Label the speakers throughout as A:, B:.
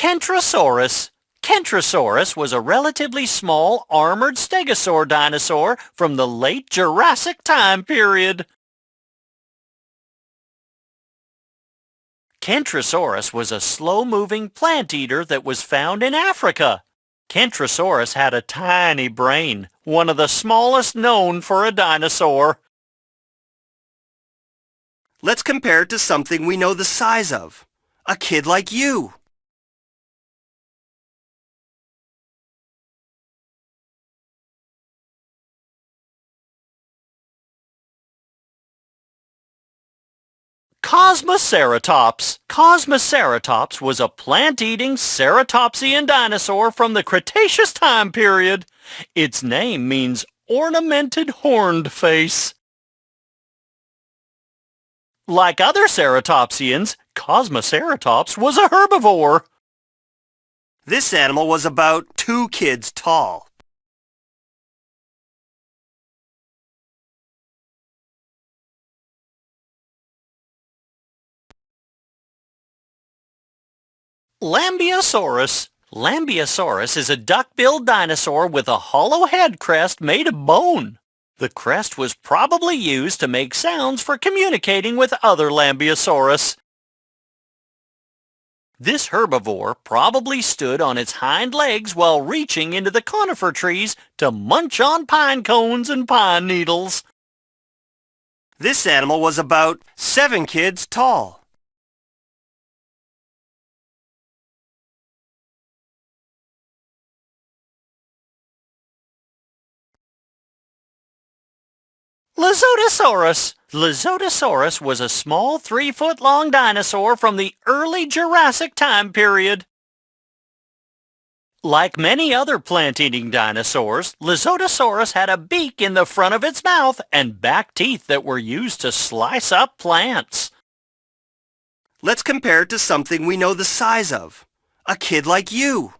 A: Kentrosaurus. Kentrosaurus was a relatively small armored stegosaur dinosaur from the late Jurassic time period. Kentrosaurus was a slow-moving plant eater that was found in Africa. Kentrosaurus had a tiny brain, one of the smallest known for a dinosaur.
B: Let's compare it to something we know the size of. A kid like you.
A: Cosmoceratops. Cosmoceratops was a plant-eating ceratopsian dinosaur from the Cretaceous time period. Its name means ornamented horned face. Like other ceratopsians, Cosmoceratops was a herbivore.
B: This animal was about 2 kids tall.
A: Lambeosaurus. Lambeosaurus is a duck-billed dinosaur with a hollow head crest made of bone. The crest was probably used to make sounds for communicating with other Lambeosaurus. This herbivore probably stood on its hind legs while reaching into the conifer trees to munch on pine cones and pine needles.
B: This animal was about 7 kids tall.
A: Lizotosaurus. Lizotosaurus was a small 3-foot-long dinosaur from the early Jurassic time period. Like many other plant-eating dinosaurs, Lizotosaurus had a beak in the front of its mouth and back teeth that were used to slice up plants.
B: Let's compare it to something we know the size of. A kid like you.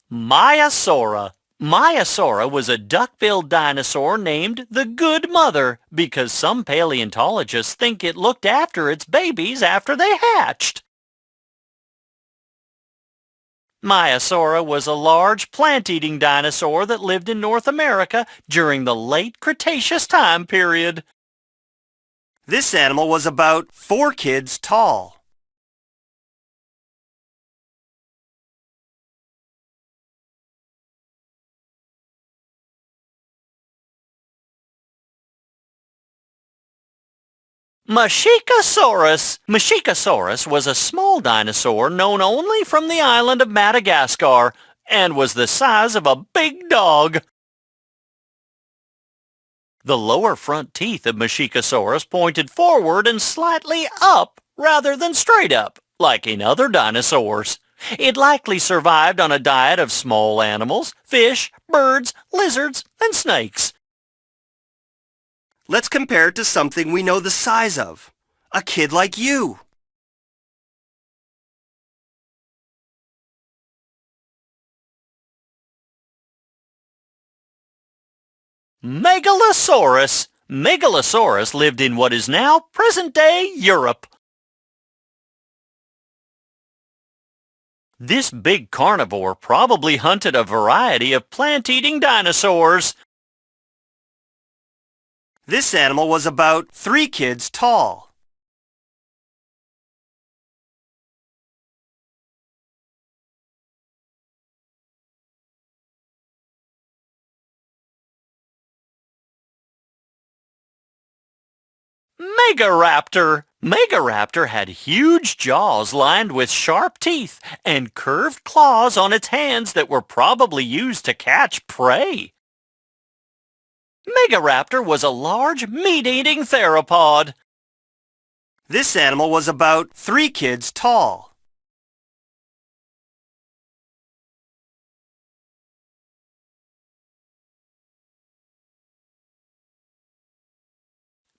A: Maiasaura. Maiasaura was a duck-billed dinosaur named the Good Mother because some paleontologists think it looked after its babies after they hatched. Maiasaura was a large plant-eating dinosaur that lived in North America during the late Cretaceous time period.
B: This animal was about 4 kids tall.
A: Mashikasaurus. Mashikasaurus was a small dinosaur known only from the island of Madagascar and was the size of a big dog. The lower front teeth of Mashikasaurus pointed forward and slightly up rather than straight up, like in other dinosaurs. It likely survived on a diet of small animals, fish, birds, lizards, and snakes.
B: Let's compare it to something we know the size of. A kid like you.
A: Megalosaurus. Megalosaurus lived in what is now present-day Europe. This big carnivore probably hunted a variety of plant-eating dinosaurs.
B: This animal was about 3 kids tall.
A: Megaraptor. Megaraptor had huge jaws lined with sharp teeth and curved claws on its hands that were probably used to catch prey. Megaraptor was a large meat-eating theropod.
B: This animal was about 3 kids tall.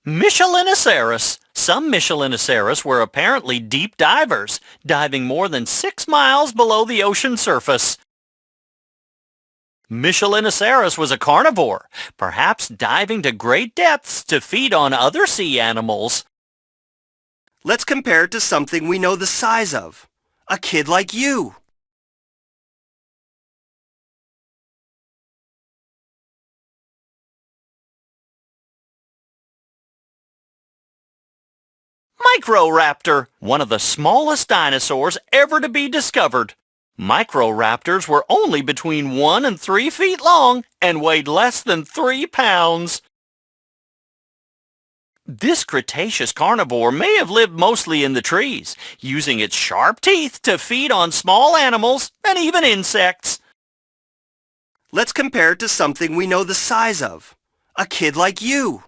A: Michelinosaurus. Some Michelinosaurus were apparently deep divers, diving more than 6 miles below the ocean surface. Michelinosaurus was a carnivore, perhaps diving to great depths to feed on other sea animals.
B: Let's compare it to something we know the size of. A kid like you.
A: Microraptor, one of the smallest dinosaurs ever to be discovered. Microraptors were only between 1 and 3 feet long and weighed less than 3 pounds. This Cretaceous carnivore may have lived mostly in the trees, using its sharp teeth to feed on small animals and even insects.
B: Let's compare it to something we know the size of. A kid like you.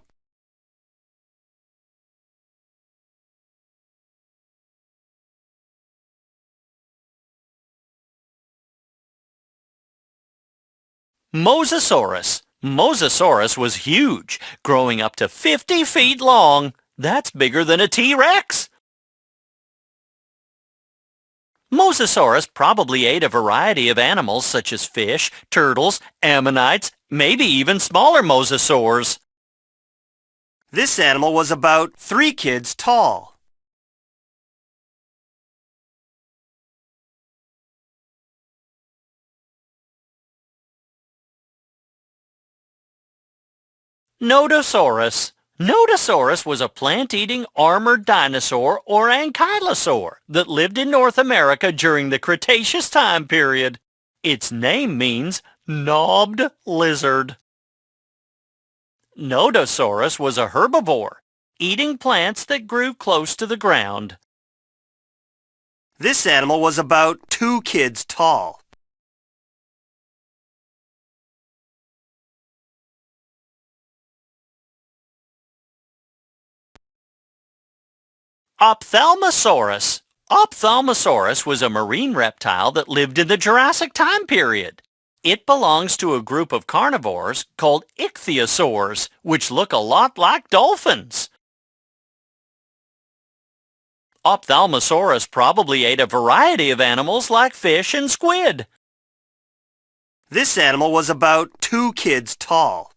A: Mosasaurus. Mosasaurus was huge, growing up to 50 feet long. That's bigger than a T-Rex. Mosasaurus probably ate a variety of animals such as fish, turtles, ammonites, maybe even smaller mosasaurs.
B: This animal was about 3 kids tall.
A: Nodosaurus. Nodosaurus was a plant-eating armored dinosaur or ankylosaur that lived in North America during the Cretaceous time period. Its name means knobbed lizard. Nodosaurus was a herbivore, eating plants that grew close to the ground.
B: This animal was about 2 kids tall.
A: Ophthalmosaurus. Ophthalmosaurus was a marine reptile that lived in the Jurassic time period. It belongs to a group of carnivores called ichthyosaurs, which look a lot like dolphins. Ophthalmosaurus probably ate a variety of animals like fish and squid.
B: This animal was about 2 kids tall.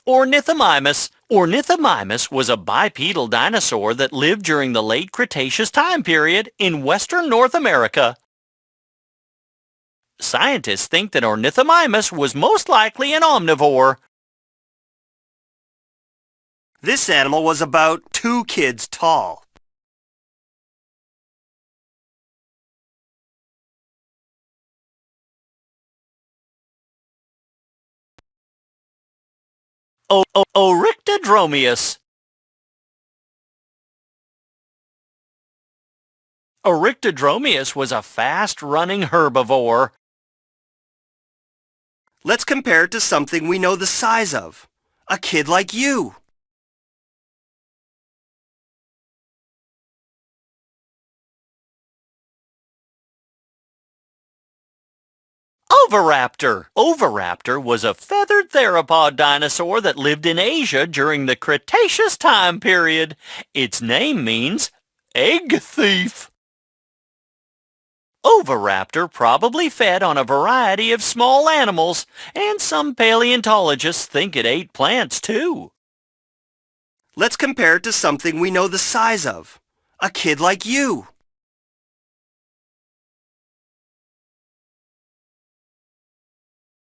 A: Ornithomimus. Ornithomimus was a bipedal dinosaur that lived during the late Cretaceous time period in western North America. Scientists think that Ornithomimus was most likely an omnivore.
B: This animal was about 2 kids tall.
A: Oryctodromeus. Oryctodromeus was a fast-running herbivore.
B: Let's compare it to something we know the size of. A kid like you.
A: Oviraptor. Oviraptor was a feathered theropod dinosaur that lived in Asia during the Cretaceous time period. Its name means egg thief. Oviraptor probably fed on a variety of small animals, and some paleontologists think it ate plants too.
B: Let's compare it to something we know the size of. A kid like you.